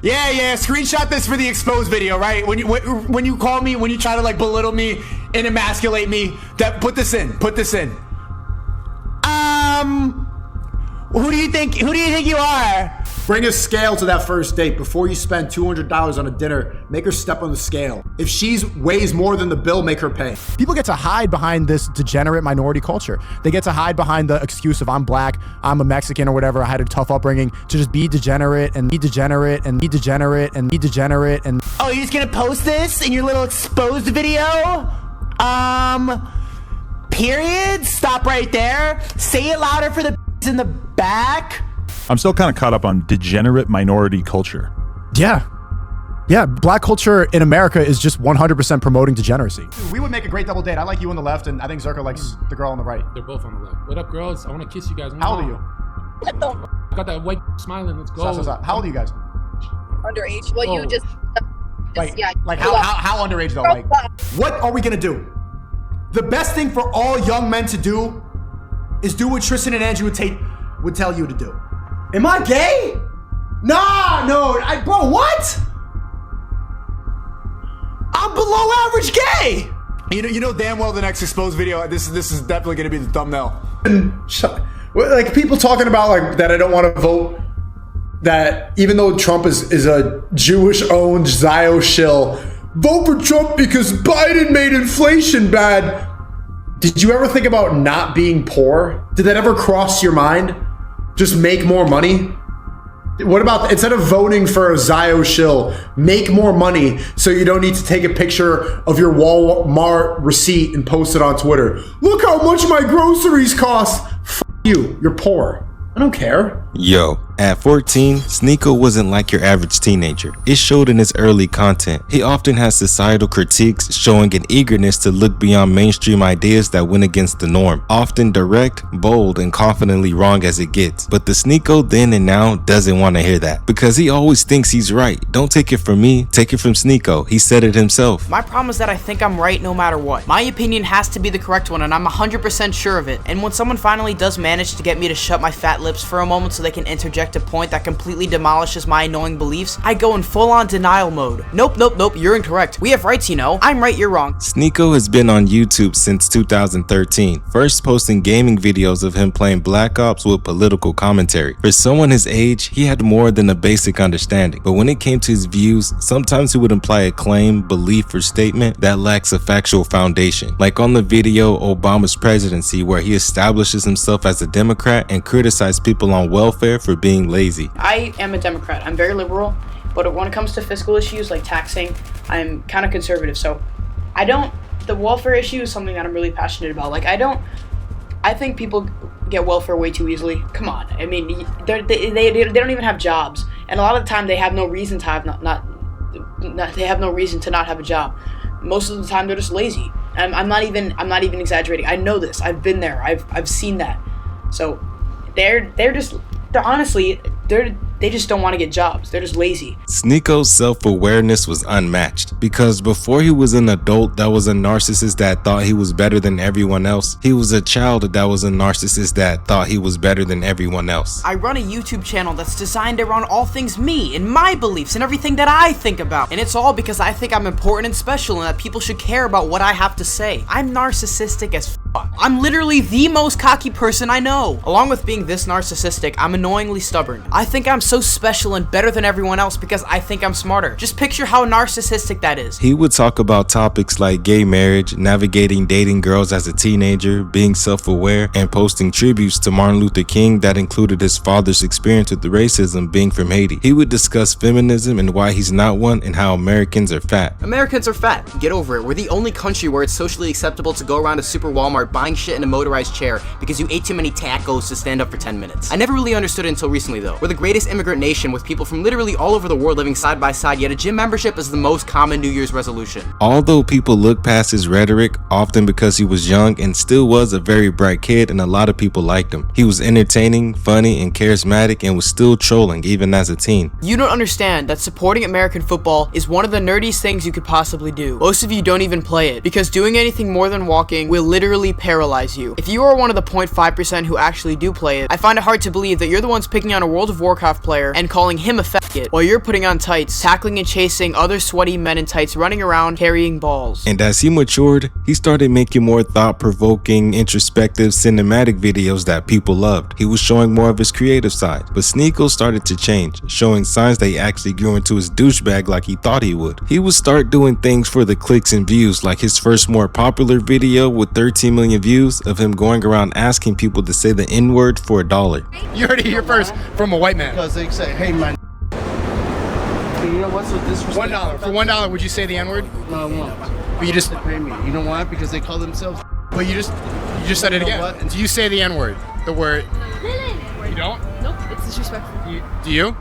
Yeah, screenshot this for the exposed video, right? When you call me, when you try to like belittle me and emasculate me, put this in. Who do you think you are? Bring a scale to that first date. Before you spend $200 on a dinner, make her step on the scale. If she weighs more than the bill, make her pay. People get to hide behind this degenerate minority culture. They get to hide behind the excuse of I'm black, I'm a Mexican or whatever, I had a tough upbringing, to just be degenerate and be degenerate and be degenerate and be degenerate and... Oh, you're just gonna post this in your little exposed video? Period? Stop right there. Say it louder for the in the back. I'm still kind of caught up on degenerate minority culture. Yeah, black culture in America is just 100% promoting degeneracy. We would make a great double date. I like you on the left, and I think Zerka likes the girl on the right. They're both on the left. What up, girls? I want to kiss you guys. How old are you? What the f? Got that white smiling. Let's go. How old are you guys? Underage. Well, you just Like, yeah. like how underage though? Like, what are we gonna do? The best thing for all young men to do is do what Tristan and Andrew would tell you to do. Am I gay? Nah, no, bro, what? I'm below average gay. You know damn well the next exposed video, this is definitely gonna be the thumbnail. Like people talking about like that I don't want to vote, that even though Trump is a Jewish-owned Zio shill, vote for Trump because Biden made inflation bad. Did you ever think about not being poor? Did that ever cross your mind? Just make more money? What about, instead of voting for a Zio shill, make more money so you don't need to take a picture of your Walmart receipt and post it on Twitter. Look how much my groceries cost. F you, you're poor. I don't care. Yo, at 14, Sneako wasn't like your average teenager. It showed in his early content. He often has societal critiques showing an eagerness to look beyond mainstream ideas that went against the norm. Often direct, bold, and confidently wrong as it gets. But the Sneako then and now doesn't want to hear that, because he always thinks he's right. Don't take it from me, take it from Sneako. He said it himself. My problem is that I think I'm right no matter what. My opinion has to be the correct one, and I'm 100% sure of it. And when someone finally does manage to get me to shut my fat lips for a moment so they can interject a point that completely demolishes my annoying beliefs, I go in full-on denial mode. Nope, you're incorrect. We have rights, you know. I'm right, you're wrong. Sneako has been on YouTube since 2013, first posting gaming videos of him playing Black Ops with political commentary. For someone his age, he had more than a basic understanding, but when it came to his views, sometimes he would imply a claim, belief, or statement that lacks a factual foundation. Like on the video Obama's presidency, where he establishes himself as a Democrat and criticizes people on welfare for being lazy. I am a Democrat. I'm very liberal, but when it comes to fiscal issues like taxing, I'm kind of conservative. So the welfare issue is something that I'm really passionate about. Like I think people get welfare way too easily. Come on. I mean, they don't even have jobs. And a lot of the time they have no reason to have they have no reason to not have a job. Most of the time they're just lazy. I'm not even exaggerating. I know this. I've been there. I've seen that. So they just don't want to get jobs. They're just lazy. Sneako's self-awareness was unmatched, because before he was an adult that was a narcissist that thought he was better than everyone else, he was a child that was a narcissist that thought he was better than everyone else. I run a YouTube channel that's designed around all things me and my beliefs and everything that I think about. And it's all because I think I'm important and special and that people should care about what I have to say. I'm narcissistic as fuck. I'm literally the most cocky person I know. Along with being this narcissistic, I'm annoyingly stubborn. I think I'm so special and better than everyone else because I think I'm smarter. Just picture how narcissistic that is. He would talk about topics like gay marriage, navigating dating girls as a teenager, being self-aware, and posting tributes to Martin Luther King that included his father's experience with the racism being from Haiti. He would discuss feminism and why he's not one, and how Americans are fat. Americans are fat. Get over it. We're the only country where it's socially acceptable to go around a super Walmart buying shit in a motorized chair because you ate too many tacos to stand up for 10 minutes. I never really understood it until recently though. We're the greatest immigrant nation with people from literally all over the world living side by side, yet a gym membership is the most common New Year's resolution. Although people look past his rhetoric, often because he was young and still was a very bright kid and a lot of people liked him. He was entertaining, funny, and charismatic and was still trolling even as a teen. You don't understand that supporting American football is one of the nerdiest things you could possibly do. Most of you don't even play it because doing anything more than walking will literally literally paralyze you. If you are one of the 0.5% who actually do play it, I find it hard to believe that you're the ones picking on a World of Warcraft player and calling him a faggot, while you're putting on tights, tackling and chasing other sweaty men in tights running around carrying balls. And as he matured, he started making more thought-provoking, introspective, cinematic videos that people loved. He was showing more of his creative side, but Sneako started to change, showing signs that he actually grew into his douchebag like he thought he would. He would start doing things for the clicks and views, like his first more popular video with 13 million views of him going around asking people to say the N-word for $1. You heard it here first from a white man. Because they say, hey man. You know what's with this? $1. For $1, would you say the N-word? No, I won't. But you just Pay me. You know why? Because they call themselves. But you just said it You know again. what? Do you say the N-word? The word. You don't? Nope, it's disrespectful. Do you?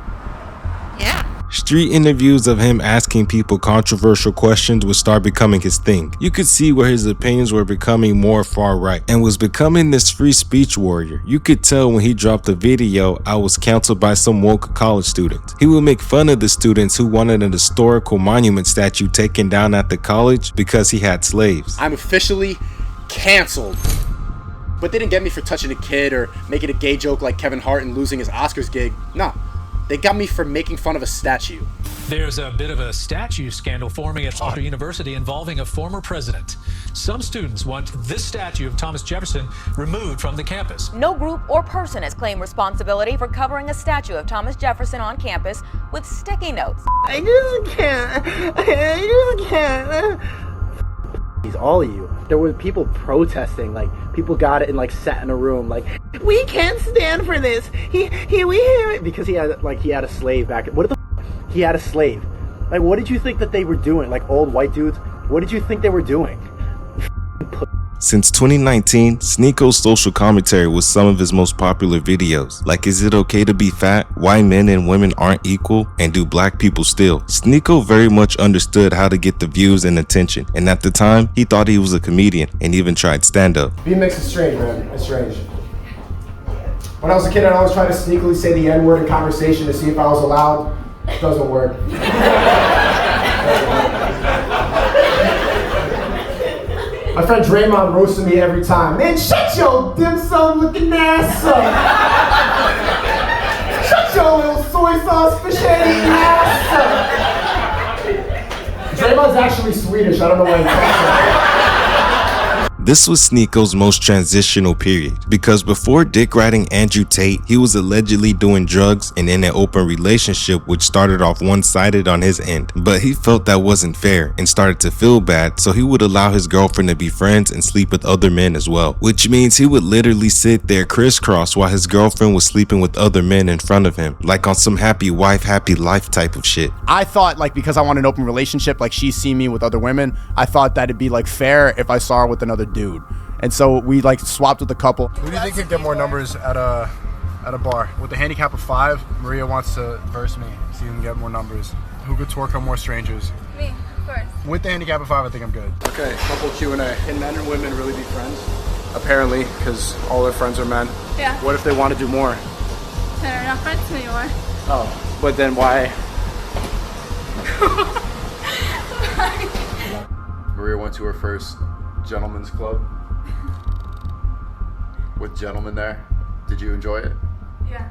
Yeah. Street interviews of him asking people controversial questions would start becoming his thing. You could see where his opinions were becoming more far right and was becoming this free speech warrior. You could tell when he dropped a video I was canceled by some woke college students. He would make fun of the students who wanted an historical monument statue taken down at the college because he had slaves. I'm officially canceled. But they didn't get me for touching a kid or making a gay joke like Kevin Hart and losing his Oscars gig. No. They got me for making fun of a statue. There's a bit of a statue scandal forming at Auburn University involving a former president. Some students want this statue of Thomas Jefferson removed from the campus. No group or person has claimed responsibility for covering a statue of Thomas Jefferson on campus with sticky notes. I just can't. All of you. There were people protesting, like people got it and like sat in a room, like we can't stand for this. We hear it because he had a slave back. What the? He had a slave. Like, what did you think that they were doing? Like old white dudes. What did you think they were doing? Since 2019, Sneako's social commentary was some of his most popular videos, like is it okay to be fat, why men and women aren't equal, and do black people steal? Sneako very much understood how to get the views and attention, and at the time, he thought he was a comedian and even tried stand-up. Being mixed is strange, man. It's strange. When I was a kid, I'd always try to sneakily say the N-word in conversation to see if I was allowed. It doesn't work. My friend Draymond roasted me every time. Man, shut your dim sum looking ass up. Shut your little soy sauce fish head eating ass up. Draymond's actually Swedish. I don't know why he talks This was Sneako's most transitional period, because before dick riding Andrew Tate, he was allegedly doing drugs and in an open relationship which started off one-sided on his end. But he felt that wasn't fair and started to feel bad, so he would allow his girlfriend to be friends and sleep with other men as well. Which means he would literally sit there crisscross while his girlfriend was sleeping with other men in front of him, like on some happy wife, happy life type of shit. I thought, like, because I want an open relationship, like she's seen me with other women, I thought that it'd be like fair if I saw her with another dude. And so we like swapped with a couple. Who do you think could get more numbers at a bar? With the handicap of 5, Maria wants to verse me, see who can get more numbers. Who could twerk on more strangers? Me, of course. With the handicap of 5, I think I'm good. Okay, couple Q&A. Can men and women really be friends? Apparently, because all their friends are men. Yeah. What if they want to do more? They're not friends anymore. Oh, but then why? Maria went to her first gentleman's club with gentlemen there. Did you enjoy it? Yeah.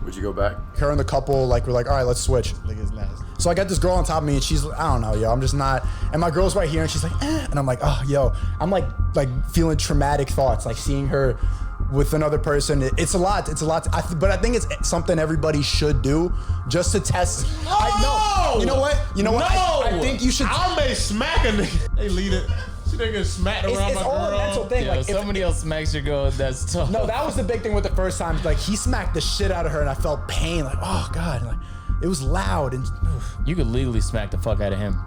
Would you go back? Her and the couple, like, we're like, all right, let's switch. Like, it's nice. So I got this girl on top of me, and she's, I don't know, yo, I'm just not. And my girl's right here, and she's like, eh. And I'm like, oh, yo, I'm like feeling traumatic thoughts, like seeing her with another person. It's a lot. It's a lot. But I think it's something everybody should do just to test. No! You know what? You know what? No! I think you should. I may smack a nigga. They lead it. She nigga smacked around my all a mental thing. Yeah, like, somebody else smacks your girl, that's tough. No, that was the big thing with the first time. Like, he smacked the shit out of her, and I felt pain. Like, oh god, like it was loud and. Oof. You could legally smack the fuck out of him.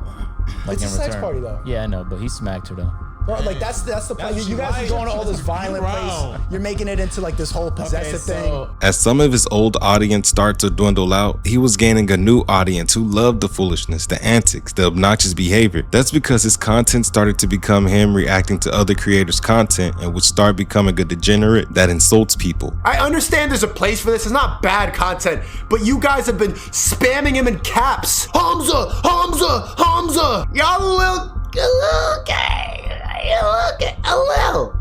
Like, it's in a sex return. party though. Yeah, I know, but he smacked her though. Bro, like that's the plan. You guys are going to all this violent place. You're making it into like this whole possessive thing. As some of his old audience started to dwindle out, he was gaining a new audience who loved the foolishness, the antics, the obnoxious behavior. That's because his content started to become him reacting to other creators' content and would start becoming a degenerate that insults people. I understand there's a place for this. It's not bad content, but you guys have been spamming him in caps. Hamza, Hamza, Hamza. Y'all a little gay. look at hello,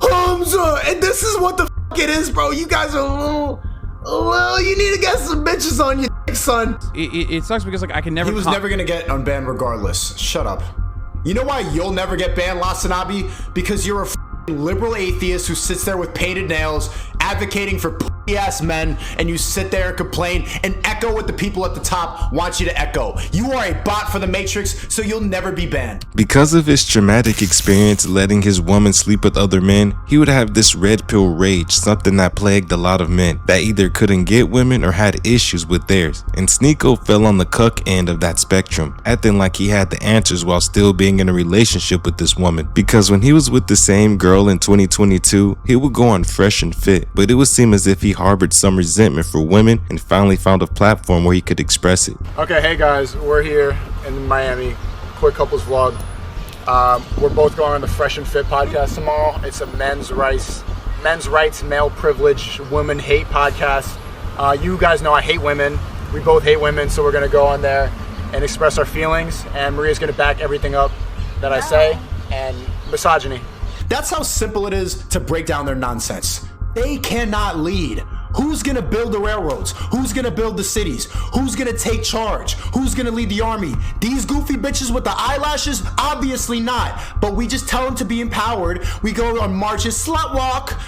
Hamza, and this is what the fuck it is, bro. You guys are a little. You need to get some bitches on your dick, son. It sucks because like I can never. He was never gonna get unbanned regardless. Shut up. You know why you'll never get banned, Lasanabi? Because you're a liberal atheist who sits there with painted nails, advocating for pussy-ass men, and you sit there and complain and echo what the people at the top want you to echo. You are a bot for the Matrix, so you'll never be banned. Because of his traumatic experience letting his woman sleep with other men, he would have this red pill rage, something that plagued a lot of men that either couldn't get women or had issues with theirs. And Sneako fell on the cuck end of that spectrum, acting like he had the answers while still being in a relationship with this woman. Because when he was with the same girl in 2022, he would go on Fresh and Fit, but it would seem as if he harbored some resentment for women and finally found a platform where he could express it. Okay, hey guys, we're here in Miami. Quick couples vlog. We're both going on the Fresh and Fit podcast tomorrow. It's a men's rights, male privilege, women hate podcast. You guys know I hate women. We both hate women, so we're gonna go on there and express our feelings. And Maria's gonna back everything up that I say. And misogyny. That's how simple it is to break down their nonsense. They cannot lead. Who's gonna build the railroads? Who's gonna build the cities? Who's gonna take charge? Who's gonna lead the army? These goofy bitches with the eyelashes? Obviously not. But we just tell them to be empowered. We go on marches, slut walk.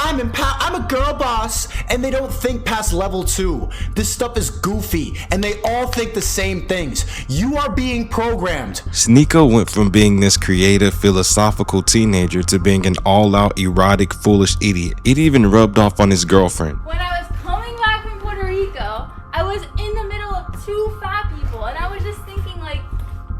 I'm a girl boss, and they don't think past level 2. This stuff is goofy, and they all think the same things. You are being programmed. Sneako went from being this creative, philosophical teenager to being an all-out, erotic, foolish idiot. It even rubbed off on his girlfriend. When I was coming back from Puerto Rico, I was in the middle of 2 fat people, and I was just thinking, like,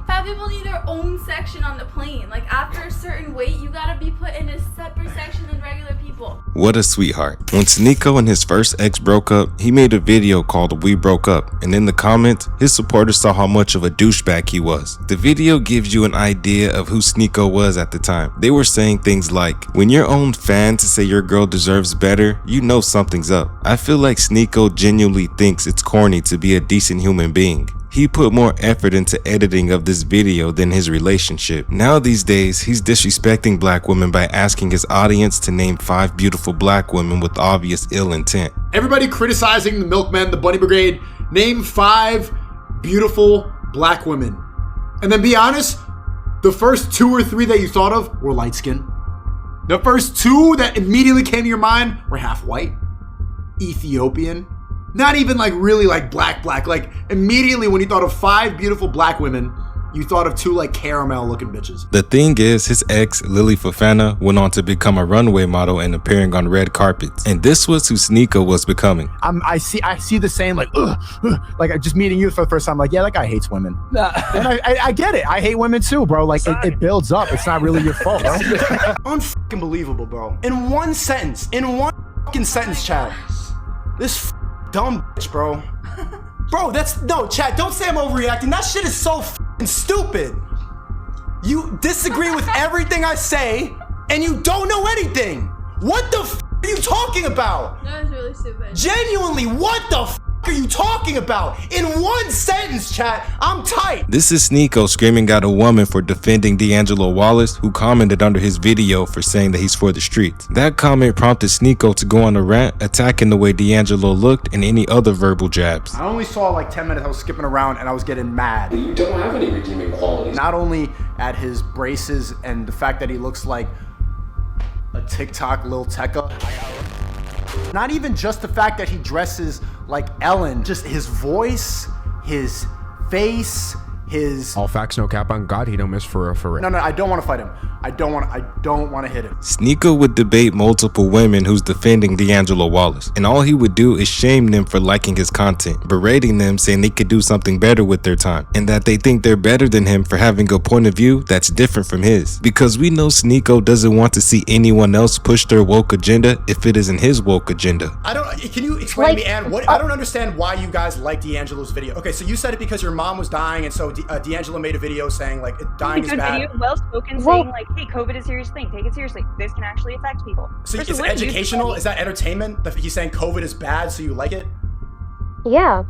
fat people need their own section on the plane. Like, after a certain weight, you gotta be put in a separate section than regular people. What a sweetheart. When Sneako and his first ex broke up, he made a video called We Broke Up, and in the comments, his supporters saw how much of a douchebag he was. The video gives you an idea of who Sneako was at the time. They were saying things like, when your own fans say your girl deserves better, you know something's up. I feel like Sneako genuinely thinks it's corny to be a decent human being. He put more effort into editing of this video than his relationship. Now these days, he's disrespecting black women by asking his audience to name 5 beautiful black women with obvious ill intent. Everybody criticizing the milkmen, the bunny brigade. Name 5 beautiful black women. And then be honest, the first 2 or 3 that you thought of were light skin. The first 2 that immediately came to your mind were half white, Ethiopian. Not even like really like black. Like immediately when you thought of 5 beautiful black women, you thought of 2 like caramel looking bitches. The thing is, his ex, Lily Fofana, went on to become a runway model and appearing on red carpets. And this was who Sneako was becoming. I see the same like like just meeting you for the first time, like, yeah, that guy hates women. And I get it. I hate women too, bro. Like it builds up. It's not really your fault, bro. Unfucking believable, bro. In one sentence, fucking sentence, chat. This dumb bitch, bro. Bro, chat, don't say I'm overreacting. That shit is so fucking stupid. You disagree with everything I say, and you don't know anything. What the f are you talking about? That was really stupid. Genuinely, what the f are you talking about? In one sentence, chat, I'm tight. This is Sneako screaming at a woman for defending D'Angelo Wallace, who commented under his video for saying that he's for the streets. That comment prompted Sneako to go on a rant, attacking the way D'Angelo looked and any other verbal jabs. I only saw like 10 minutes, I was skipping around and I was getting mad. You don't have any redeeming qualities. Not only at his braces and the fact that he looks like a TikTok Lil Tecca. Not even just the fact that he dresses like Ellen, just his voice, his face, his... All facts, no cap on God, he don't miss for real. No, I don't want to fight him. I don't want to hit him. Sneako would debate multiple women who's defending D'Angelo Wallace, and all he would do is shame them for liking his content, berating them, saying they could do something better with their time, and that they think they're better than him for having a point of view that's different from his. Because we know Sneako doesn't want to see anyone else push their woke agenda if it isn't his woke agenda. Can you explain to me, Ann, I don't understand why you guys like D'Angelo's video. Okay, so you said it because your mom was dying, and so D'Angelo made a video saying like dying is bad. Video, well spoken, saying like, hey, COVID is a serious thing. Take it seriously. This can actually affect people. So is it educational? Is that entertainment? He's saying COVID is bad, so you like it? Yeah.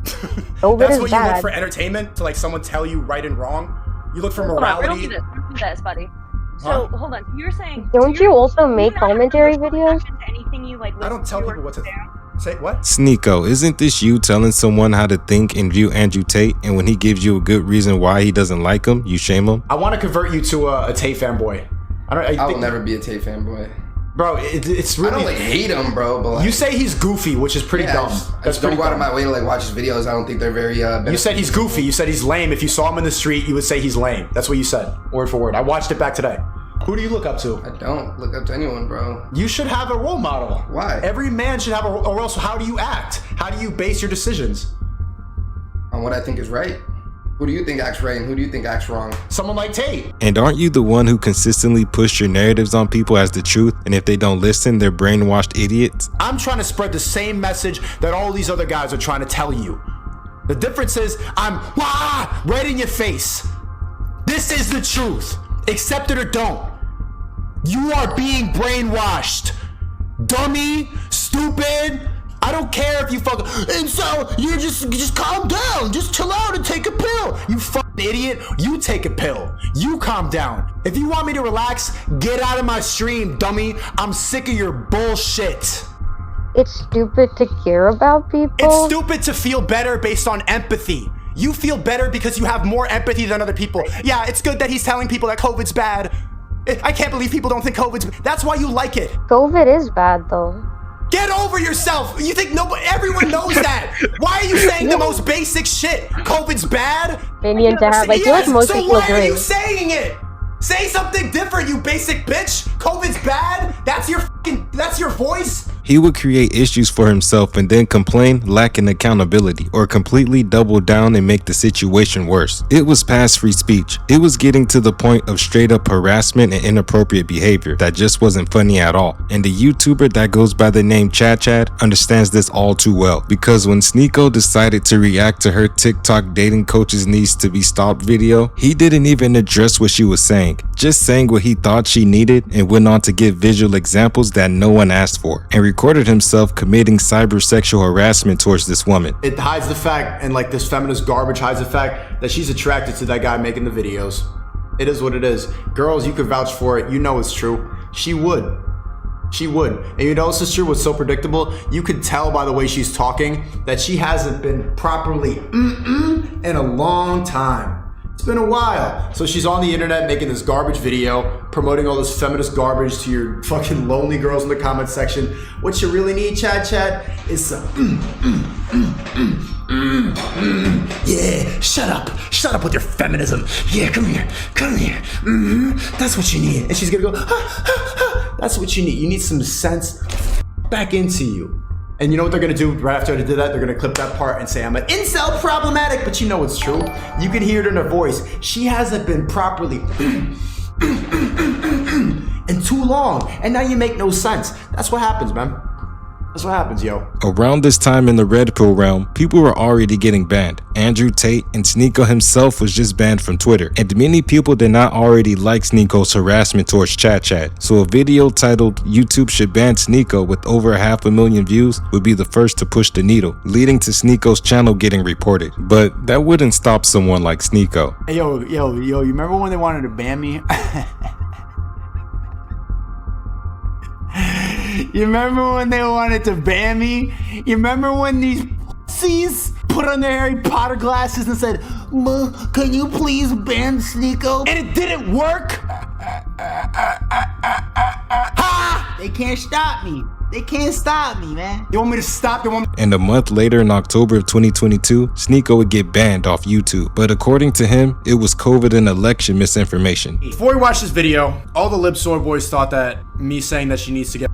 COVID That's is what bad. you look for entertainment? To like someone tell you right and wrong? You look for Hold on, riddle morality. me this, buddy. So hold on. You're saying Don't you also make commentary videos? to anything you like. I don't tell people what to say. What? Sneako, isn't this you telling someone how to think and view Andrew Tate, and when he gives you a good reason why he doesn't like him, you shame him? I want to convert you to a Tate fanboy. I will never be a Tate fanboy. Bro, it's really. I don't like hate him, bro. But like, you say he's goofy, which is pretty dumb. I just don't go out of my way to like watch his videos. I don't think they're very. You said he's goofy. You said he's lame. If you saw him in the street, you would say he's lame. That's what you said, word for word. I watched it back today. Who do you look up to? I don't look up to anyone, bro. You should have a role model. Why? Every man should have a, or else how do you act? How do you base your decisions? On what I think is right. Who do you think acts right and who do you think acts wrong? Someone like Tate. And aren't you the one who consistently push your narratives on people as the truth, and if they don't listen, they're brainwashed idiots? I'm trying to spread the same message that all these other guys are trying to tell you. The difference is I'm right in your face. This is the truth. Accept it or don't. You are being brainwashed. Dummy, stupid. I don't care if you fucking. And so you just calm down. Just chill out and take a pill. You fucking idiot. You take a pill. You calm down. If you want me to relax, get out of my stream, dummy. I'm sick of your bullshit. It's stupid to care about people. It's stupid to feel better based on empathy. You feel better because you have more empathy than other people. Yeah, it's good that he's telling people that COVID's bad. I can't believe people don't think COVID's bad. That's why you like it. COVID is bad though. Get over yourself. You think everyone knows that. Why are you saying the most basic shit? COVID's bad? Opinion to have. I feel like most so people why are agree. you saying it? Say something different, you basic bitch. COVID's bad? That's your voice? He would create issues for himself and then complain, lacking accountability, or completely double down and make the situation worse. It was past free speech. It was getting to the point of straight up harassment and inappropriate behavior that just wasn't funny at all. And the YouTuber that goes by the name Chad understands this all too well, because when Sneako decided to react to her TikTok dating coach's needs to be stopped video, he didn't even address what she was saying, just saying what he thought she needed and went on to give visual examples that no one asked for, and recorded himself committing cybersexual harassment towards this woman. It hides the fact, and like this feminist garbage hides the fact that she's attracted to that guy making the videos. It is what it is. Girls, you could vouch for it. You know it's true. She would. She would. And you know this is true, what's so predictable? You could tell by the way she's talking that she hasn't been properly in a long time. It's been a while. So she's on the internet making this garbage video, promoting all this feminist garbage to your fucking lonely girls in the comment section. What you really need, Chad, is some yeah, shut up with your feminism. Yeah, come here. That's what you need. And she's gonna go, that's what you need. You need some sense back into you. And you know what they're gonna do right after I did that? They're gonna clip that part and say I'm an incel problematic, but you know it's true. You can hear it in her voice. She hasn't been properly in too long, and now you make no sense. That's what happens, man. That's what happens, yo. Around this time in the Red Pill realm, people were already getting banned. Andrew Tate and Sneako himself was just banned from Twitter, and many people did not already like Sneako's harassment towards Chad. So a video titled "YouTube should ban Sneako" with over 500,000 views would be the first to push the needle, leading to Sneako's channel getting reported. But that wouldn't stop someone like Sneako. Hey, yo, you remember when they wanted to ban me? You remember when they wanted to ban me? You remember when these pussies put on their Harry Potter glasses and said, "Ma, can you please ban Sneako?" And it didn't work? Ha! They can't stop me. They can't stop me, man. You want me to stop? And a month later, in October of 2022, Sneako would get banned off YouTube. But according to him, it was COVID and election misinformation. Before we watched this video, all the Libsor boys thought that me saying that she needs to get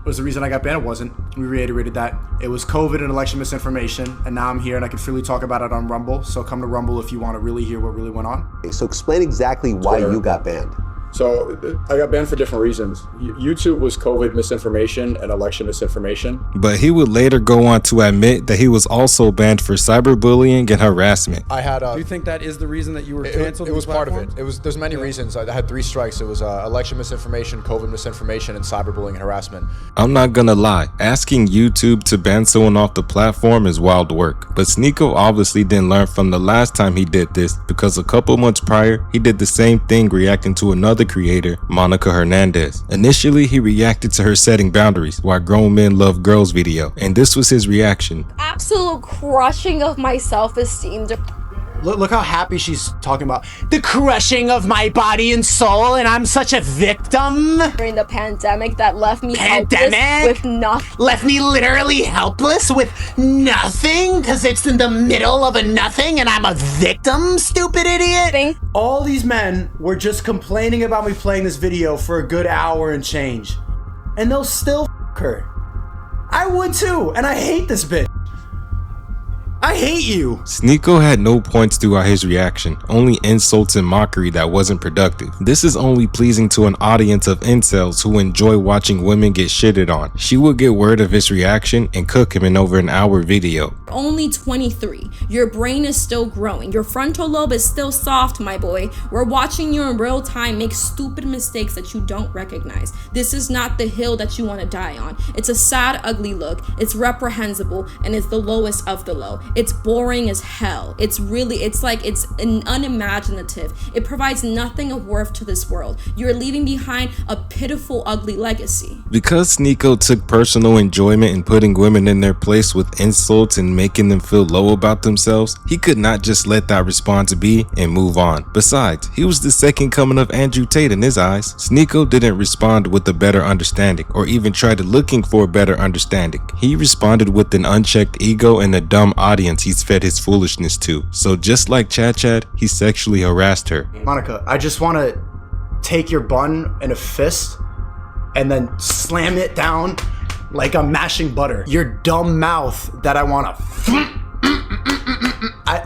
was the reason I got banned. It wasn't. We reiterated that. It was COVID and election misinformation, and now I'm here and I can freely talk about it on Rumble. So come to Rumble if you want to really hear what really went on. So explain exactly why you got banned. So I got banned for different reasons. YouTube was COVID misinformation and election misinformation. But he would later go on to admit that he was also banned for cyberbullying and harassment. I had Do you think that is the reason that you were canceled? It was part of it. There's many reasons. I had 3 strikes. It was election misinformation, COVID misinformation, and cyberbullying and harassment. I'm not gonna lie, asking YouTube to ban someone off the platform is wild work. But Sneako obviously didn't learn from the last time he did this, because a couple months prior, he did the same thing reacting to another creator, Monica Hernandez. Initially, he reacted to her setting boundaries, Why Grown Men Love Girls video, and this was his reaction. Absolute crushing of my self-esteem. Look how happy she's talking about the crushing of my body and soul, and I'm such a victim. During the pandemic that left me Pandemic? helpless with nothing. Left me literally helpless with nothing because it's in the middle of a nothing and I'm a victim, stupid idiot. All these men were just complaining about me playing this video for a good hour and change. And they'll still f her. I would too, and I hate this bitch. I hate you. Sneako had no points throughout his reaction, only insults and mockery that wasn't productive. This is only pleasing to an audience of incels who enjoy watching women get shitted on. She would get word of his reaction and cook him in over an hour video. Only 23. Your brain is still growing. Your frontal lobe is still soft, my boy. We're watching you in real time make stupid mistakes that you don't recognize. This is not the hill that you want to die on. It's a sad, ugly look. It's reprehensible, and it's the lowest of the low. It's boring as hell. It's unimaginative. It provides nothing of worth to this world. You're leaving behind a pitiful, ugly legacy. Because Sneako took personal enjoyment in putting women in their place with insults and making them feel low about themselves, he could not just let that response be and move on. Besides, he was the second coming of Andrew Tate in his eyes. Sneako didn't respond with a better understanding or even try to looking for a better understanding. He responded with an unchecked ego and a dumb audience he's fed his foolishness to. So just like Chad, he sexually harassed her. Monica, I just want to take your bun in a fist and then slam it down like I'm mashing butter. Your dumb mouth that I want to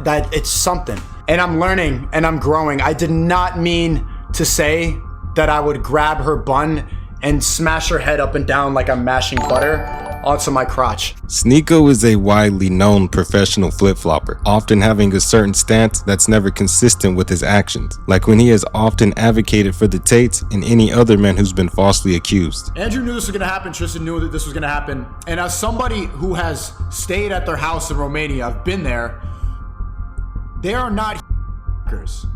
that it's something. And I'm learning and I'm growing. I did not mean to say that I would grab her bun and smash her head up and down like I'm mashing butter onto my crotch. Sneako is a widely known professional flip-flopper, often having a certain stance that's never consistent with his actions, like when he has often advocated for the Tates and any other man who's been falsely accused. Andrew knew this was gonna happen, Tristan knew that this was gonna happen, and as somebody who has stayed at their house in Romania, I've been there, they are not hackers.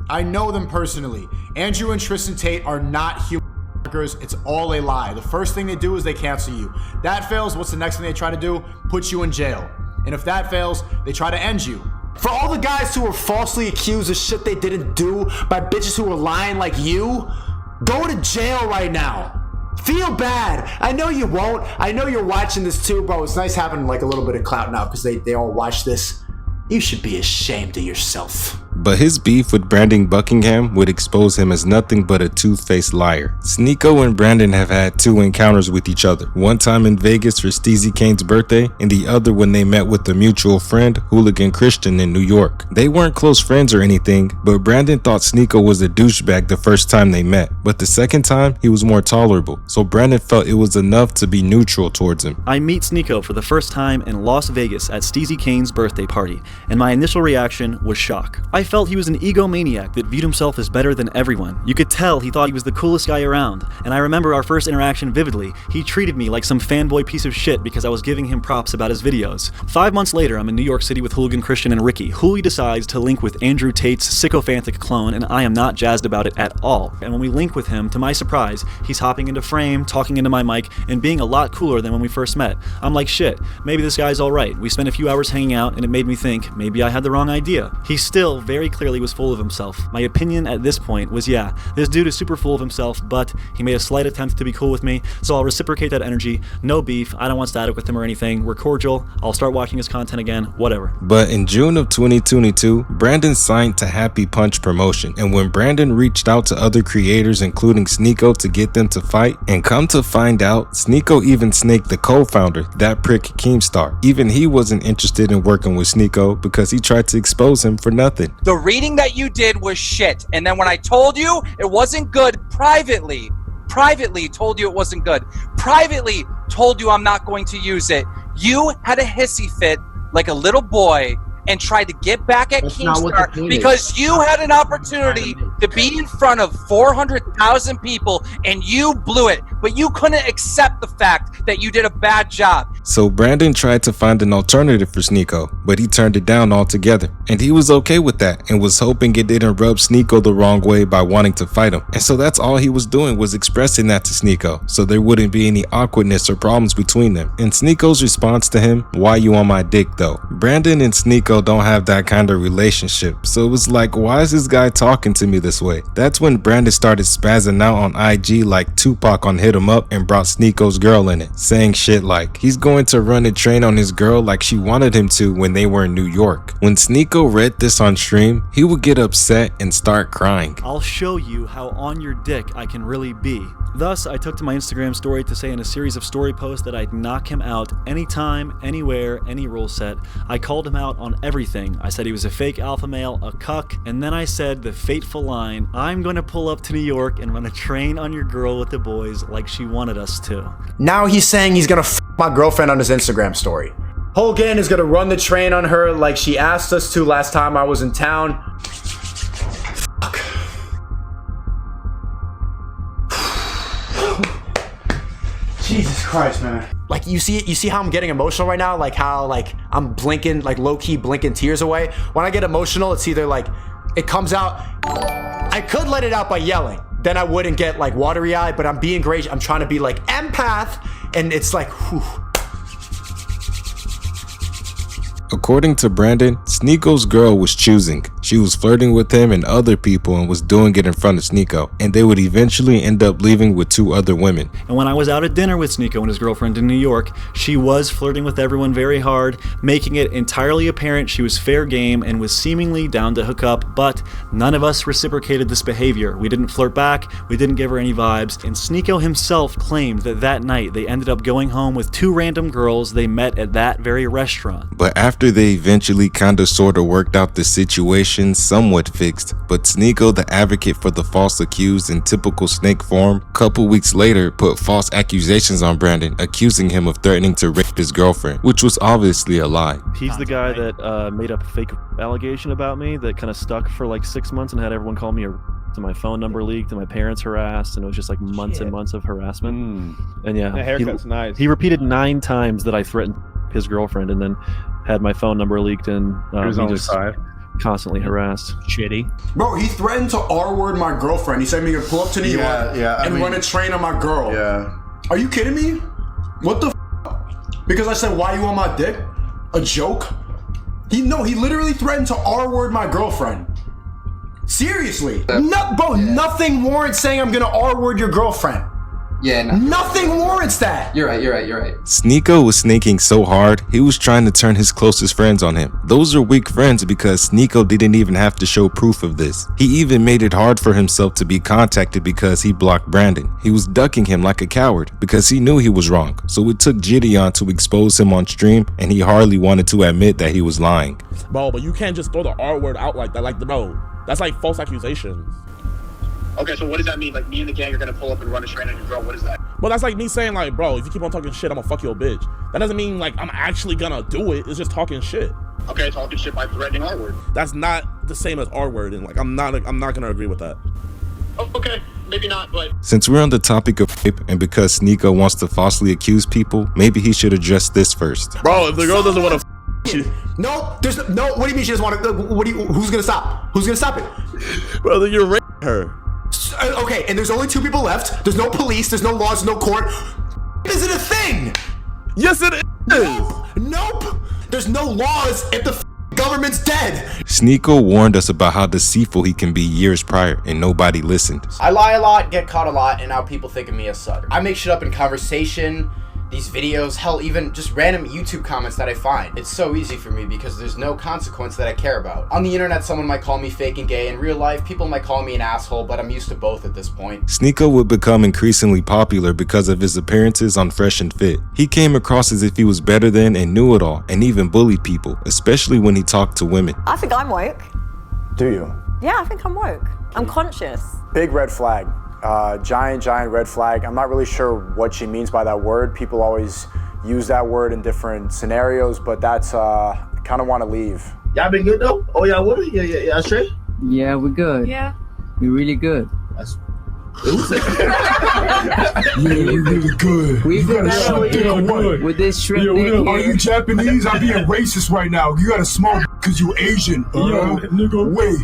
I know them personally. Andrew and Tristan Tate are not human. It's all a lie. The first thing they do is they cancel you. That fails, what's the next thing they try to do? Put you in jail. And if that fails, they try to end you. For all the guys who were falsely accused of shit they didn't do by bitches who were lying like you, go to jail right now. Feel bad. I know you won't. I know you're watching this too, bro. It's nice having like a little bit of clout now because they all watch this. You should be ashamed of yourself. But his beef with Brandon Buckingham would expose him as nothing but a two-faced liar. Sneako and Brandon have had 2 encounters with each other, one time in Vegas for Steezy Kane's birthday, and the other when they met with a mutual friend, Hooligan Christian, in New York. They weren't close friends or anything, but Brandon thought Sneako was a douchebag the first time they met, but the second time, he was more tolerable, so Brandon felt it was enough to be neutral towards him. I meet Sneako for the first time in Las Vegas at Steezy Kane's birthday party, and my initial reaction was shock. I felt he was an egomaniac that viewed himself as better than everyone. You could tell he thought he was the coolest guy around, and I remember our first interaction vividly. He treated me like some fanboy piece of shit because I was giving him props about his videos. 5 months later, I'm in New York City with Hooligan Christian and Ricky. Hooli decides to link with Andrew Tate's sycophantic clone, and I am not jazzed about it at all. And when we link with him, to my surprise, he's hopping into frame, talking into my mic, and being a lot cooler than when we first met. I'm like, shit, maybe this guy's alright. We spent a few hours hanging out, and it made me think, maybe I had the wrong idea. He still very clearly was full of himself. My opinion at this point was, yeah, this dude is super full of himself, but he made a slight attempt to be cool with me, so I'll reciprocate that energy. No beef, I don't want static with him or anything, we're cordial, I'll start watching his content again, whatever. But in June of 2022, Brandon signed to Happy Punch Promotion, and when Brandon reached out to other creators including Sneako to get them to fight, and come to find out, Sneako even snaked the co-founder, that prick Keemstar. Even he wasn't interested in working with Sneako because he tried to expose him for nothing. The reading that you did was shit. And then when I told you it wasn't good privately told you it wasn't good, privately told you I'm not going to use it, you had a hissy fit like a little boy and tried to get back at Keemstar because you had an opportunity to be in front of 400,000 people and you blew it, but you couldn't accept the fact that you did a bad job. So Brandon tried to find an alternative for Sneako, but he turned it down altogether. And he was okay with that and was hoping it didn't rub Sneako the wrong way by wanting to fight him. And so that's all he was doing, was expressing that to Sneako, so there wouldn't be any awkwardness or problems between them. And Sneako's response to him, "Why you on my dick though?" Brandon and Sneako don't have that kind of relationship, so it was like, why is this guy talking to me this way? That's when Brandon started spazzing out on IG like Tupac on Hit 'Em Up and brought Sneako's girl in it, saying shit like he's going to run a train on his girl like she wanted him to when they were in New York. When Sneako read this on stream, he would get upset and start crying. "I'll show you how on your dick I can really be." Thus, I took to my Instagram story to say in a series of story posts that I'd knock him out anytime, anywhere, any rule set. I called him out on everything. I said he was a fake alpha male, a cuck, and then I said the fateful line, "I'm going to pull up to New York and run a train on your girl with the boys like she wanted us to." Now he's saying he's gonna f my girlfriend on his Instagram story. Hogan is gonna run the train on her like she asked us to last time I was in town. Fuck. Jesus Christ, man. Like you see how I'm getting emotional right now? Like how like I'm blinking, like low-key blinking tears away. When I get emotional, it's either like it comes out. I could let it out by yelling. Then I wouldn't get like watery eyed, but I'm being gracious. I'm trying to be like empath, and it's like, whew. According to Brandon, Sneako's girl was choosing. She was flirting with him and other people and was doing it in front of Sneako, and they would eventually end up leaving with 2 other women. And when I was out at dinner with Sneako and his girlfriend in New York, she was flirting with everyone very hard, making it entirely apparent she was fair game and was seemingly down to hook up, but none of us reciprocated this behavior. We didn't flirt back, we didn't give her any vibes, and Sneako himself claimed that that night they ended up going home with 2 random girls they met at that very restaurant. But after they eventually kinda sorta worked out the situation, somewhat fixed, but Sneako, the advocate for the false accused in typical Snake form, couple weeks later put false accusations on Brandon, accusing him of threatening to rape his girlfriend, which was obviously a lie. He's the guy that made up a fake allegation about me that kind of stuck for like 6 months and had everyone call me a to my phone number leaked and my parents harassed, and it was just like months and months of harassment. And yeah, that haircut's nice. He repeated 9 times that I threatened his girlfriend, and then had my phone number leaked, and It was he only just 5. constantly harassed. Shitty. Bro, he threatened to R-word my girlfriend. He said me to pull up to New York and run a train on my girl. Yeah. Are you kidding me? What the f? Because I said, why you on my dick? A joke? He literally threatened to R-word my girlfriend. Seriously. Nothing warrants saying I'm gonna R-word your girlfriend. Yeah, nothing warrants that. You're right. Sneako was snaking so hard, he was trying to turn his closest friends on him. Those are weak friends because Sneako didn't even have to show proof of this. He even made it hard for himself to be contacted because he blocked Brandon. He was ducking him like a coward because he knew he was wrong. So it took Gideon to expose him on stream, and he hardly wanted to admit that he was lying. Bro, but you can't just throw the R word out like that. Like, bro, that's like false accusations. Okay, so what does that mean? Like, me and the gang are gonna pull up and run a train on your girl. What is that? Well, that's like me saying, like, bro, if you keep on talking shit, I'm gonna fuck your bitch. That doesn't mean, like, I'm actually gonna do it. It's just talking shit. Okay, talking shit by threatening R word. That's not the same as R word, and like, I'm not gonna agree with that. Oh, okay, maybe not, but Since we're on the topic of rape, and because Sneako wants to falsely accuse people, maybe he should address this first. Bro, if the girl doesn't want to No, there's no. What do you mean she doesn't want to? Who's gonna stop? Who's gonna stop it? Brother, you're raping her. Okay, and there's only 2 people left. There's no police. There's no laws. No court. Is it a thing? Yes, it is. Nope. There's no laws if the government's dead. Sneako warned us about how deceitful he can be years prior, and nobody listened. I lie a lot, get caught a lot, and now people think of me as such. I make shit up in conversation, these videos, hell, even just random YouTube comments that I find. It's so easy for me because there's no consequence that I care about. On the internet, someone might call me fake and gay. In real life, people might call me an asshole, but I'm used to both at this point. Sneako would become increasingly popular because of his appearances on Fresh and Fit. He came across as if he was better than and knew it all, and even bullied people, especially when he talked to women. I think I'm woke. Do you? Yeah, I think I'm woke. I'm conscious. Big red flag. Giant red flag. I'm not really sure what she means by that word. People always use that word in different scenarios, but that's, kind of want to leave. Y'all been good though? Oh, y'all with it? Y'all straight? Yeah, we're good. Yeah. We're really good. That's Yeah, we really good. We You got a good. shrimp dick or what? With this shrimp Yeah, dick are here. you Japanese? I'm being racist right now. You got a small because you Asian. Yo, nigga. Wait.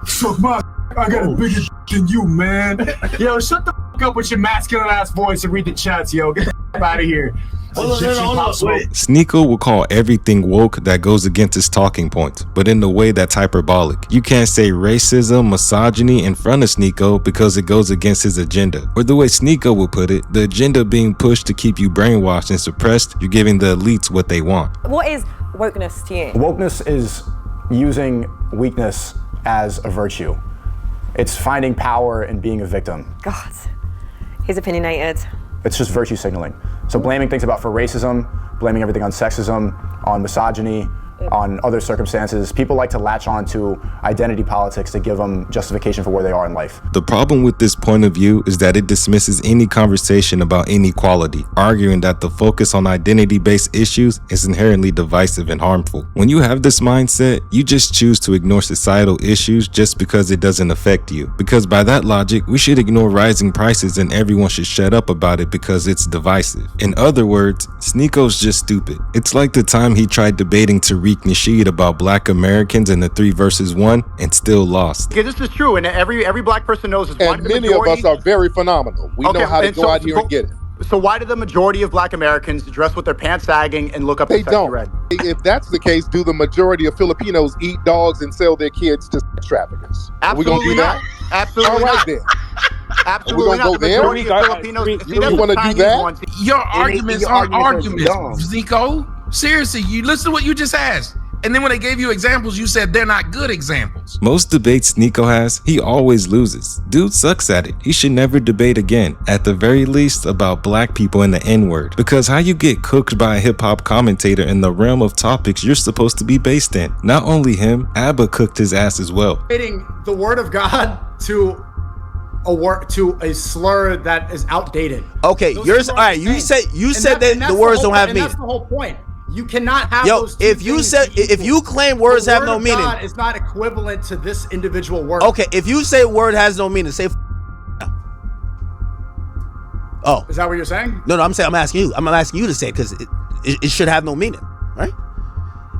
Suck my I got a bigger than you, man. Yo, shut the up with your masculine ass voice and read the chats, yo. Get the out of here. Hold on, wait. Sneako will call everything woke that goes against his talking points, but in a way that's hyperbolic. You can't say racism, misogyny in front of Sneako because it goes against his agenda. Or the way Sneako will put it, the agenda being pushed to keep you brainwashed and suppressed, you're giving the elites what they want. What is wokeness to you? Wokeness is using weakness as a virtue. It's finding power and being a victim. God, he's opinionated. It's just virtue signaling. So blaming things for racism, blaming everything on sexism, on misogyny, on other circumstances. People like to latch on to identity politics to give them justification for where they are in life. The problem with this point of view is that it dismisses any conversation about inequality, arguing that the focus on identity-based issues is inherently divisive and harmful. When you have this mindset, you just choose to ignore societal issues just because it doesn't affect you. Because by that logic, we should ignore rising prices and everyone should shut up about it because it's divisive. In other words, Sneako's just stupid. It's like the time he tried debating Tariq Nasheed about black Americans in the 3 versus 1 and still lost. Okay, this is true, and every black person knows this. Why And did the many of majority- us are very phenomenal. We know how to go out here and get it. So why do the majority of black Americans dress with their pants sagging and look up They at don't. red? If that's the case, do the majority of Filipinos eat dogs and sell their kids to sex traffickers? Are we gonna do that? Absolutely All right not. then. Absolutely Are we gonna not. go The there? majority of Filipinos. You want to do that? Your And arguments your aren't arguments are arguments, Zico. Seriously, you listen to what you just asked. And then when they gave you examples, you said they're not good examples. Most debates Sneako has, he always loses. Dude sucks at it. He should never debate again, at the very least about black people and the N-word. Because how you get cooked by a hip-hop commentator in the realm of topics you're supposed to be based in. Not only him, ABBA cooked his ass as well. Equating the word of God to a slur that is outdated. Okay, yours. All right, you said that the words don't have meaning. That's the whole point. You cannot have Yo, those two if you things said, be if equal. you claim words The have word no of meaning, God is not equivalent to this individual word. okay, if you say word has no meaning, say. Oh, Is that what you're saying? no, I'm saying I'm asking you. I'm asking you to say it because it should have no meaning, right?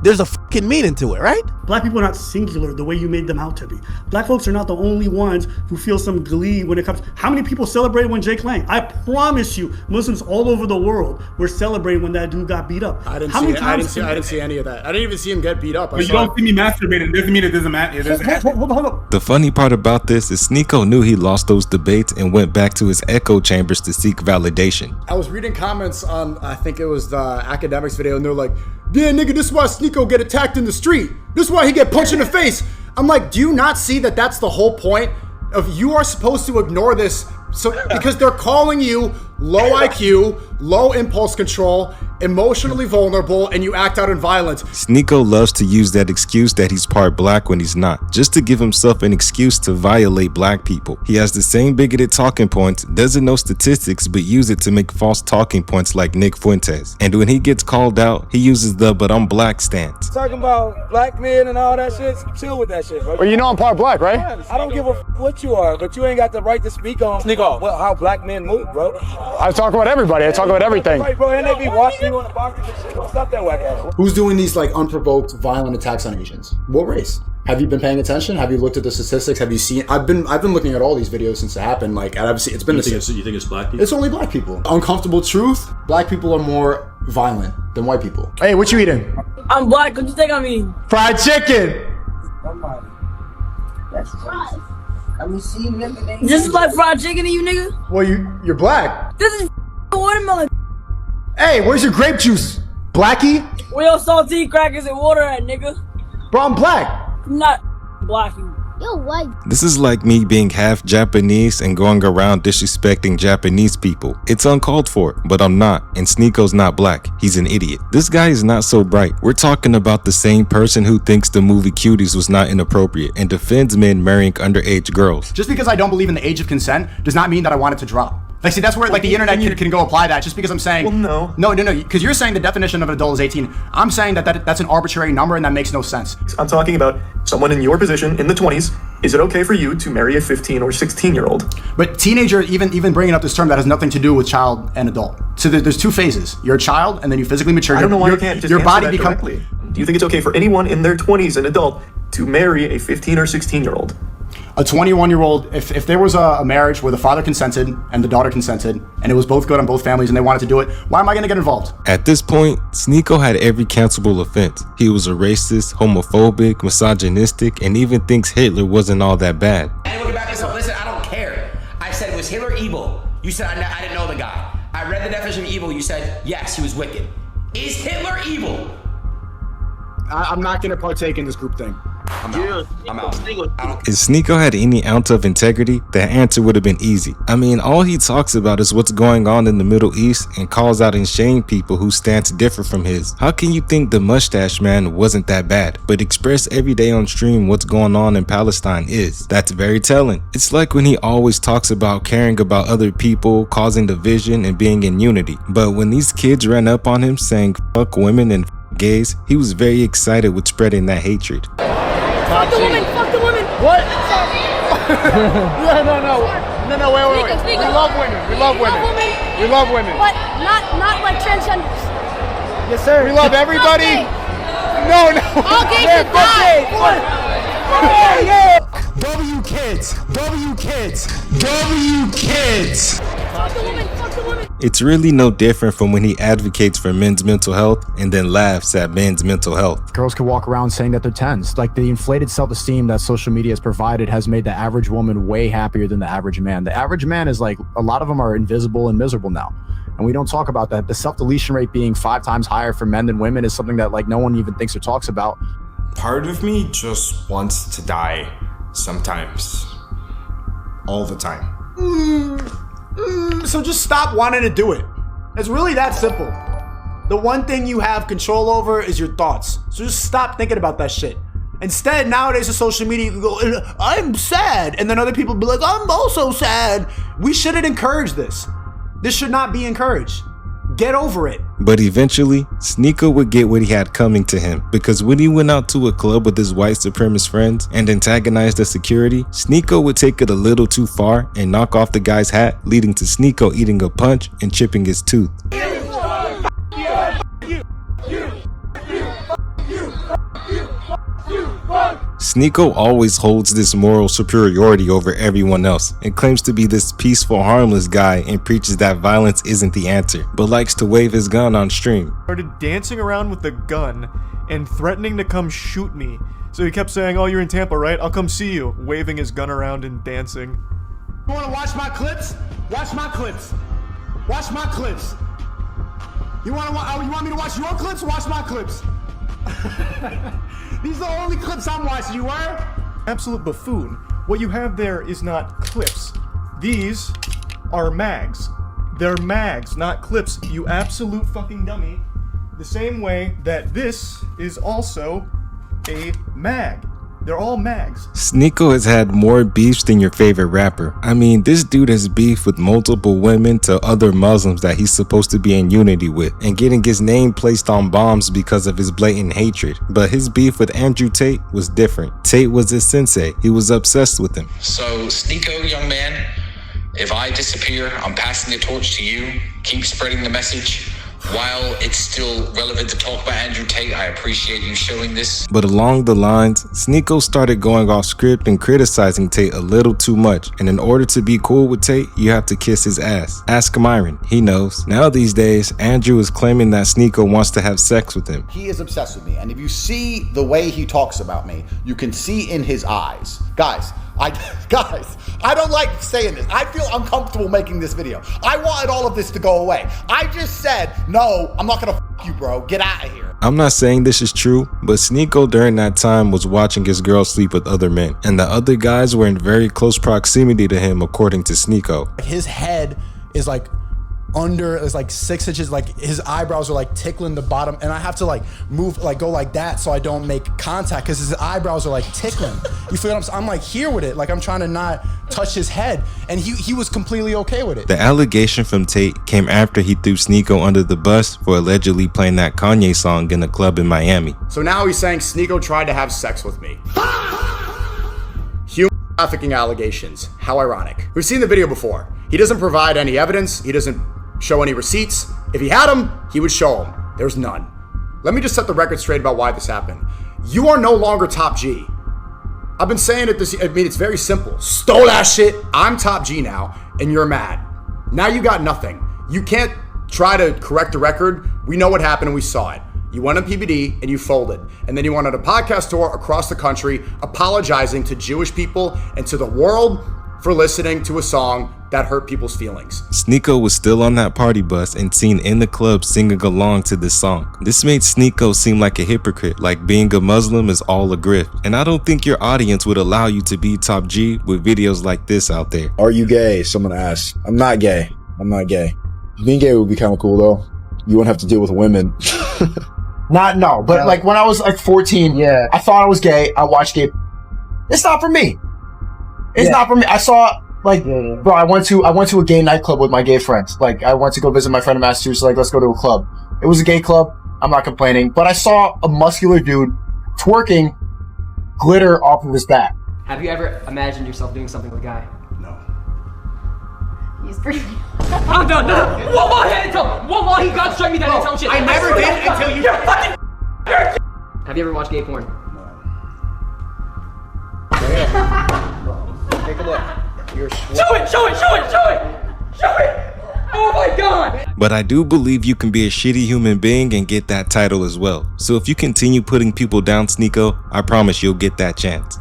There's a fucking meaning to it, right? Black people are not singular the way you made them out to be. Black folks are not the only ones who feel some glee when it comes. How many people celebrated when Jake Lang? I promise you, Muslims all over the world were celebrating when that dude got beat up. I didn't How see many it. I times- didn't see any of that. I didn't even see him get beat up. But you don't see me masturbating. Doesn't mean it doesn't matter. Hold on. The funny part about this is Sneako knew he lost those debates and went back to his echo chambers to seek validation. I was reading comments on, I think it was the academics video, and they're like, yeah, nigga, this is why Sneako get attacked in the street. This is why he get punched in the face. I'm like, do you not see that that's the whole point of you are supposed to ignore this? So because they're calling you low IQ, low impulse control, emotionally vulnerable, and you act out in violence. Sneako loves to use that excuse that he's part black when he's not, just to give himself an excuse to violate black people. He has the same bigoted talking points, doesn't know statistics, but use it to make false talking points like Nick Fuentes. And when he gets called out, he uses the "but I'm black" stance. Talking about black men and all that shit, chill with that shit, bro. Well, you know I'm part black, right? I don't give a what you are, but you ain't got the right to speak on how black men move, bro. I talk about everybody. I talk about everything. Right, bro, and they be watching you on the boxes and shit. Stop that whack ass. Who's doing these like unprovoked violent attacks on Asians? What race? Have you been paying attention? Have you looked at the statistics? Have you seen? I've been looking at all these videos since it happened. Like I've seen, it's been. You think it's black people? It's only black people. Uncomfortable truth. Black people are more violent than white people. Hey, what you eating? I'm black. What you think I mean? Fried chicken. That's right. This is like fried chicken to you, nigga? Well, you're black. This is watermelon. Hey, where's your grape juice, Blackie? Where your saltine crackers and water at, nigga? Bro, I'm black. I'm not black, you Yo, what? This is like me being half Japanese and going around disrespecting Japanese people. It's uncalled for, but I'm not, and Sneako's not black. He's an idiot. This guy is not so bright. We're talking about the same person who thinks the movie Cuties was not inappropriate and defends men marrying underage girls. Just because I don't believe in the age of consent does not mean that I want it to drop. Like, see, that's where like the internet can go apply that just because I'm saying, well, no, because you're saying the definition of an adult is 18. I'm saying that's an arbitrary number and that makes no sense. I'm talking about someone in your position in the 20s. Is it okay for you to marry a 15 or 16-year-old? But teenager, even bringing up this term that has nothing to do with child and adult. So there's two phases. You're a child and then you physically mature. I don't know why you can't just your answer body that becomes. directly. Do you think it's okay for anyone in their 20s, an adult, to marry a 15 or 16-year-old? A 21-year-old, if there was a marriage where the father consented and the daughter consented, and it was both good on both families and they wanted to do it, why am I going to get involved? At this point, Sneako had every cancelable offense. He was a racist, homophobic, misogynistic, and even thinks Hitler wasn't all that bad. Listen, I don't care. I said, was Hitler evil? You said, I didn't know the guy. I read the definition of evil. You said, yes, he was wicked. Is Hitler evil? I'm not going to partake in this group thing. I'm out. If Sneako had any ounce of integrity, the answer would have been easy. I mean, all he talks about is what's going on in the Middle East and calls out and shame people whose stance differ from his. How can you think the mustache man wasn't that bad, but express every day on stream what's going on in Palestine is? That's very telling. It's like when he always talks about caring about other people, causing division, and being in unity. But when these kids ran up on him saying fuck women and gays, he was very excited with spreading that hatred. Fuck the woman, fuck the woman. What? No, wait. We love women. We love women. We love women. But not like transgenders. Yes, sir. We love everybody. No. All gays should die. W kids. Fuck the woman, fuck the woman. It's really no different from when he advocates for men's mental health and then laughs at men's mental health. Girls can walk around saying that they're 10s. Like, the inflated self-esteem that social media has provided has made the average woman way happier than the average man. The average man is like, a lot of them are invisible and miserable now. And we don't talk about that. The self-deletion rate being 5 times higher for men than women is something that like no one even thinks or talks about. Part of me just wants to die sometimes. All the time. So just stop wanting to do it. It's really that simple. The one thing you have control over is your thoughts. So just stop thinking about that shit. Instead, nowadays on social media, you go, I'm sad. And then other people be like, I'm also sad. We shouldn't encourage this. This should not be encouraged. Get over it. But eventually, Sneako would get what he had coming to him, because when he went out to a club with his white supremacist friends and antagonized the security, Sneako would take it a little too far and knock off the guy's hat, leading to Sneako eating a punch and chipping his tooth. Sneako always holds this moral superiority over everyone else and claims to be this peaceful, harmless guy and preaches that violence isn't the answer, but likes to wave his gun on stream. Started dancing around with a gun and threatening to come shoot me. So he kept saying, oh, you're in Tampa, right? I'll come see you, waving his gun around and dancing. You want to watch my clips? Watch my clips. Watch my clips. You want me to watch your clips? Watch my clips. These are the only clips I'm watching, you were? Absolute buffoon. What you have there is not clips. These are mags. They're mags, not clips, you absolute fucking dummy. The same way that this is also a mag. They're all mags. Sneako has had more beefs than your favorite rapper. I mean, this dude has beef with multiple women to other Muslims that he's supposed to be in unity with, and getting his name placed on bombs because of his blatant hatred. But his beef with Andrew Tate was different. Tate was his sensei. He was obsessed with him. So, Sneako, young man, if I disappear, I'm passing the torch to you. Keep spreading the message. While it's still relevant to talk about Andrew Tate, I appreciate you showing this. But along the lines, Sneako started going off script and criticizing Tate a little too much. And in order to be cool with Tate, you have to kiss his ass. Ask Myron, he knows. Now these days, Andrew is claiming that Sneako wants to have sex with him. He is obsessed with me. And if you see the way he talks about me, you can see in his eyes. Guys, I don't like saying this. I feel uncomfortable making this video. I wanted all of this to go away. I just said, no, I'm not gonna f you, bro. Get out of here. I'm not saying this is true, but Sneako during that time was watching his girl sleep with other men, and the other guys were in very close proximity to him according to Sneako. His head is like under, it's like 6 inches, like his eyebrows are like tickling the bottom, and I have to like move, like go like that so I don't make contact because his eyebrows are like tickling. You feel what I'm saying? I'm like here with it, like I'm trying to not touch his head, and he was completely okay with it. The allegation from Tate came after he threw Sneako under the bus for allegedly playing that Kanye song in a club in Miami. So now he's saying Sneako tried to have sex with me. Human trafficking allegations. How ironic. We've seen the video before. He doesn't provide any evidence. He doesn't show any receipts. If he had them, he would show them. There's none. Let me just set the record straight about why this happened. You are no longer Top G. I've been saying it this, I mean, it's very simple. Stole that shit. I'm Top G now, and you're mad. Now you got nothing. You can't try to correct the record. We know what happened and we saw it. You went on PBD and you folded. And then you went on a podcast tour across the country apologizing to Jewish people and to the world for listening to a song that hurt people's feelings. Sneako was still on that party bus and seen in the club singing along to this song. This made Sneako seem like a hypocrite, like being a Muslim is all a grift. And I don't think your audience would allow you to be Top G with videos like this out there. Are you gay? Someone asked. I'm not gay. I'm not gay. Being gay would be kind of cool though. You wouldn't have to deal with women. No, but like when I was like 14, I thought I was gay. I watched gay. It's not for me. It's not for me. I saw like, bro, I went to a gay nightclub with my gay friends. Like I went to go visit my friend in Massachusetts. Like, let's go to a club. It was a gay club. I'm not complaining, but I saw a muscular dude twerking glitter off of his back. Have you ever imagined yourself doing something with a guy? He's pretty. I'm done. No. Wallahi, God strike me that I didn't tell shit. I never did until you. Fucking. Have you ever watched gay porn? Take a look. You're Show it! Oh my God! But I do believe you can be a shitty human being and get that title as well. So if you continue putting people down, Sneako, I promise you'll get that chance.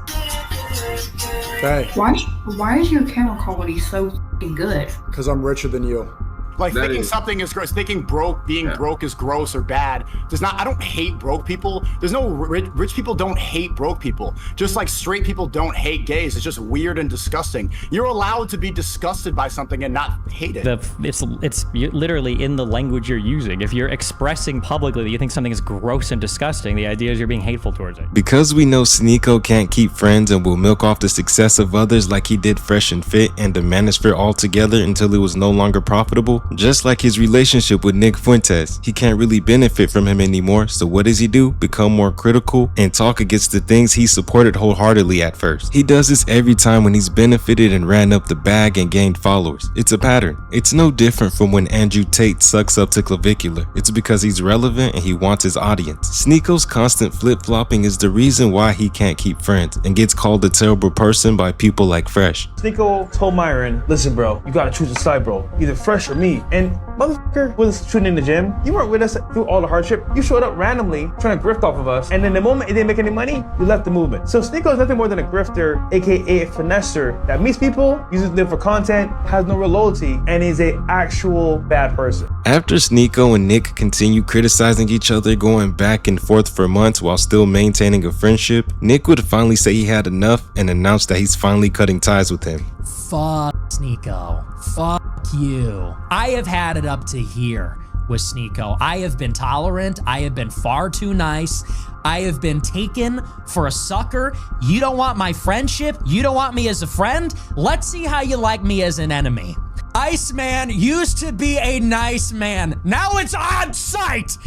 Okay. Why is your camera quality so f***ing good? Because I'm richer than you. Like thinking something is gross, thinking being broke is gross or bad does not. I don't hate broke people. There's no rich people don't hate broke people. Just like straight people don't hate gays. It's just weird and disgusting. You're allowed to be disgusted by something and not hate it. It's literally in the language you're using. If you're expressing publicly that you think something is gross and disgusting, the idea is you're being hateful towards it. Because we know Sneako can't keep friends and will milk off the success of others like he did Fresh and Fit and the Manosphere altogether until it was no longer profitable. Just like his relationship with Nick Fuentes, he can't really benefit from him anymore, so what does he do? Become more critical and talk against the things he supported wholeheartedly at first. He does this every time when he's benefited and ran up the bag and gained followers. It's a pattern. It's no different from when Andrew Tate sucks up to Clavicular. It's because he's relevant and he wants his audience. Sneako's constant flip-flopping is the reason why he can't keep friends and gets called a terrible person by people like Fresh. Sneako told Myron, listen bro, you gotta choose a side bro, either Fresh or me. And motherfucker was shooting in the gym. You weren't with us through all the hardship. You showed up randomly trying to grift off of us. And then the moment it didn't make any money, you left the movement. So Sneako is nothing more than a grifter, aka a finesser that meets people, uses them for content, has no real loyalty, and is a actual bad person. After Sneako and Nick continue criticizing each other, going back and forth for months while still maintaining a friendship, Nick would finally say he had enough and announce that he's finally cutting ties with him. Fuck Sneako. Fuck you. I have had it up to here with Sneako. I have been tolerant. I have been far too nice. I have been taken for a sucker. You don't want my friendship? You don't want me as a friend? Let's see how you like me as an enemy. Iceman used to be a nice man. Now it's on site.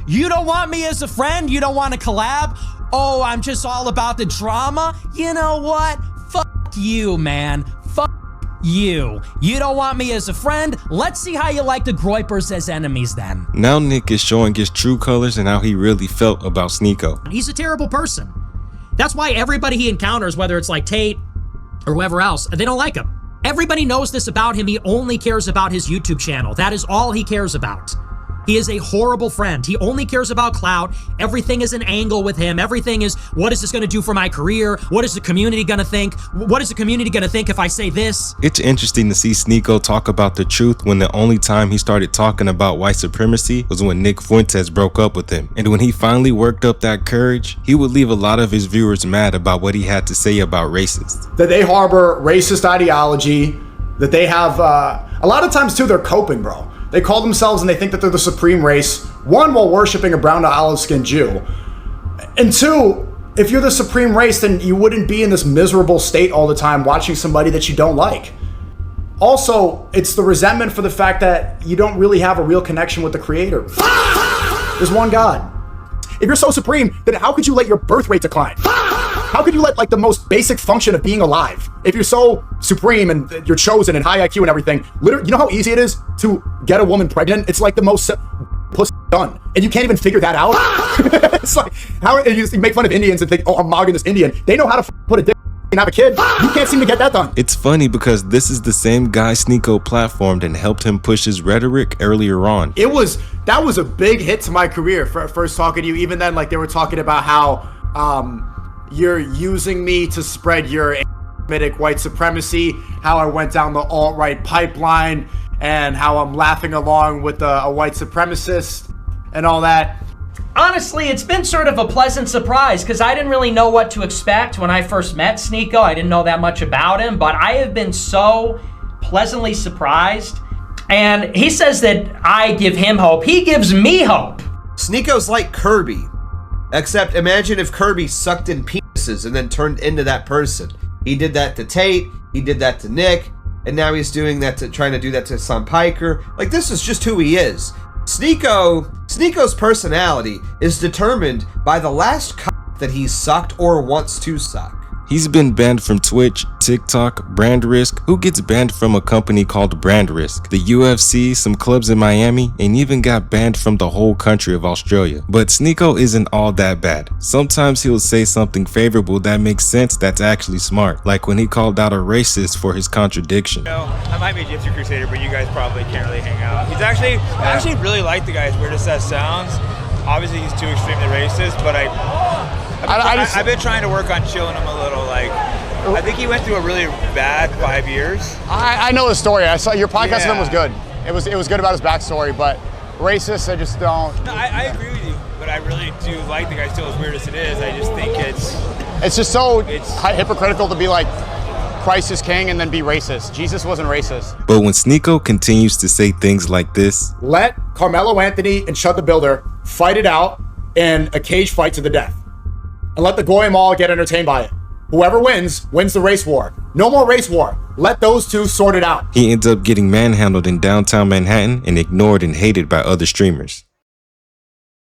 You don't want me as a friend? You don't want to collab? Oh, I'm just all about the drama? You know what? Fuck you, man. Fuck you. You don't want me as a friend? Let's see how you like the Groypers as enemies then. Now Nick is showing his true colors and how he really felt about Sneako. He's a terrible person. That's why everybody he encounters, whether it's like Tate or whoever else, they don't like him. Everybody knows this about him. He only cares about his YouTube channel. That is all he cares about. He is a horrible friend. He only cares about clout. Everything is an angle with him. Everything is, what is this going to do for my career? What is the community going to think? What is the community going to think if I say this? It's interesting to see Sneako talk about the truth when the only time he started talking about white supremacy was when Nick Fuentes broke up with him. And when he finally worked up that courage, he would leave a lot of his viewers mad about what he had to say about racists. That they harbor racist ideology, that they have, a lot of times too, they're coping, bro. They call themselves and they think that they're the supreme race, one, while worshiping a brown to olive skinned Jew. And two, if you're the supreme race, then you wouldn't be in this miserable state all the time watching somebody that you don't like. Also, it's the resentment for the fact that you don't really have a real connection with the creator. There's one God. If you're so supreme, then how could you let your birth rate decline? How could you let like the most basic function of being alive? If you're so supreme and you're chosen and high IQ and everything, literally, you know how easy it is to get a woman pregnant? It's like the most pussy done, and you can't even figure that out. It's like, how you make fun of Indians and think, oh, I'm mogging this Indian. They know how to put a dick and have a kid. You can't seem to get that done. It's funny because this is the same guy Sneako platformed and helped him push his rhetoric earlier on. That was a big hit to my career for first talking to you. Even then, like they were talking about how you're using me to spread your anti-Semitic white supremacy, how I went down the alt-right pipeline, and how I'm laughing along with a white supremacist and all that. Honestly, it's been sort of a pleasant surprise because I didn't really know what to expect when I first met Sneako. I didn't know that much about him, but I have been so pleasantly surprised. And he says that I give him hope. He gives me hope. Sneako's like Kirby, except imagine if Kirby sucked in penises and then turned into that person. He did that to Tate, he did that to Nick, and now he's doing that trying to do that to Sam Piker. Like, this is just who he is. Sneako's personality is determined by the last cock that he's sucked or wants to suck. He's been banned from Twitch, TikTok, Brand Risk, who gets banned from a company called Brand Risk, the UFC, some clubs in Miami, and even got banned from the whole country of Australia. But Sneako isn't all that bad. Sometimes he'll say something favorable that makes sense that's actually smart, like when he called out a racist for his contradiction. I might be a Gypsy Crusader, but you guys probably can't really hang out. I actually really like the guy, as weird as that sounds. Obviously he's too extremely racist, but I've been trying to work on chilling him a little. Like, I think he went through a really bad 5 years. I know the story. I saw your podcast with him was good. It was good about his backstory, but racist, I just don't. No, I agree with you, but I really do like the guy still, as weird as it is. I just think it's just so hypocritical to be like, Christ is king and then be racist. Jesus wasn't racist. But when Sneako continues to say things like this, let Carmelo Anthony and Chud the Builder fight it out in a cage fight to the death. And let the Goyim all get entertained by it. Whoever wins the race war. No more race war. Let those two sort it out. he ends up getting manhandled in downtown Manhattan and ignored and hated by other streamers.